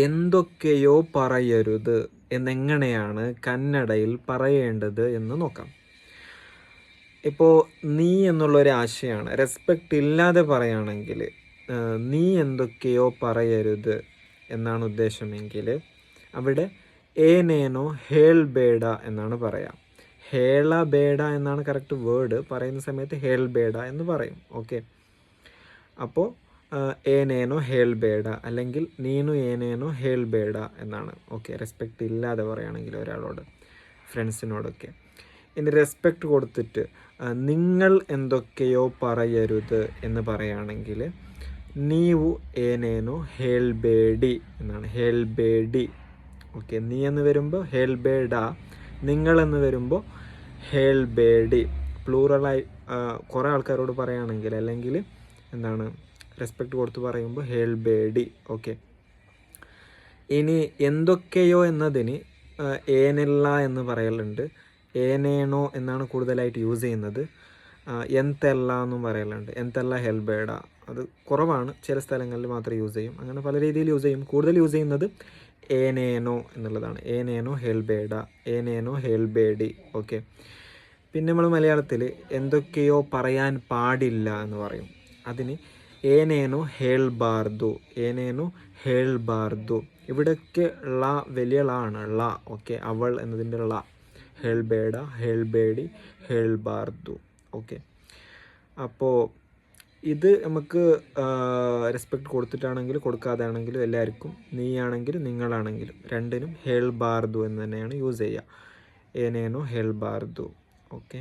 എന്തൊക്കെയോ പറയരുത് എന്നെങ്ങനെയാണ് കന്നഡയിൽ പറയേണ്ടത് എന്ന് നോക്കാം. ഇപ്പോൾ നീ എന്നുള്ളൊരു ആശയമാണ്. റെസ്പെക്റ്റ് ഇല്ലാതെ പറയുകയാണെങ്കിൽ നീ എന്തൊക്കെയോ പറയരുത് എന്നാണ് ഉദ്ദേശമെങ്കിൽ അവിടെ ഏനേനോ ഹേൾബേഡ എന്നാണ് പറയാം. ഹേളബേഡ എന്നാണ് കറക്റ്റ് വേർഡ്. പറയുന്ന സമയത്ത് ഹേൾബേഡ എന്ന് പറയും. ഓക്കെ, അപ്പോൾ ഏനേനോ ഹേൾബേഡ അല്ലെങ്കിൽ നീനു ഏനേനോ ഹേൾബേഡ എന്നാണ്. ഓക്കെ, റെസ്പെക്റ്റ് ഇല്ലാതെ പറയുകയാണെങ്കിൽ ഒരാളോട്, ഫ്രണ്ട്സിനോടൊക്കെ. ഇനി റെസ്പെക്റ്റ് കൊടുത്തിട്ട് നിങ്ങൾ എന്തൊക്കെയോ പറയരുത് എന്ന് പറയുകയാണെങ്കിൽ നീവു ഏനേനോ ഹേൾബേഡി എന്നാണ്. ഹേൾബേഡി. ഓക്കെ, നീ എന്ന് വരുമ്പോൾ ഹേൾബേഡ, നിങ്ങളെന്ന് വരുമ്പോൾ ഹേൾബേഡി. പ്ലൂറലായി കുറേ ആൾക്കാരോട് പറയുകയാണെങ്കിൽ അല്ലെങ്കിൽ എന്താണ് റെസ്പെക്റ്റ് കൊടുത്ത് പറയുമ്പോൾ ഹേൾബേഡി. ഓക്കെ, ഇനി എന്തൊക്കെയോ എന്നതിന് ഏനെല്ല എന്ന് പറയലുണ്ട്. ഏനേണോ എന്നാണ് കൂടുതലായിട്ട് യൂസ് ചെയ്യുന്നത്. എന്തെല്ല എന്നും പറയലുണ്ട്. എന്തെല്ല ഹെൽബേഡ, അത് കുറവാണ്, ചില സ്ഥലങ്ങളിൽ മാത്രമേ യൂസ് ചെയ്യും. അങ്ങനെ പല രീതിയിൽ യൂസ് ചെയ്യും. കൂടുതൽ യൂസ് ചെയ്യുന്നത് ഏനേനോ എന്നുള്ളതാണ്. ഏനേനോ ഹെൽബേഡ, ഏനേനോ ഹെൽബേഡി. ഓക്കെ, പിന്നെ നമ്മൾ മലയാളത്തിൽ എന്തൊക്കെയോ പറയാൻ പാടില്ല എന്ന് പറയും. അതിന് ഏനേനോ ഹേൾബാർദു, ഏനേനോ ഹേൾബാർദു. ഇവിടെയൊക്കെ ള വലിയ ള ആണ്, ള. ഓക്കെ, അവൾ എന്നതിൻ്റെ ള. ഹേൾബേഡ, ഹേൾബേഡി, ഹേൾബാർദു. ഓക്കെ, അപ്പോൾ ഇത് നമുക്ക് റെസ്പെക്റ്റ് കൊടുത്തിട്ടാണെങ്കിലും കൊടുക്കാതെ ആണെങ്കിലും എല്ലാവർക്കും, നീ ആണെങ്കിലും നിങ്ങളാണെങ്കിലും രണ്ടിനും ഹേൾബാർദു എന്ന് തന്നെയാണ് യൂസ് ചെയ്യുക. ഏനേനോ ഹേൾബാർദു. ഓക്കെ.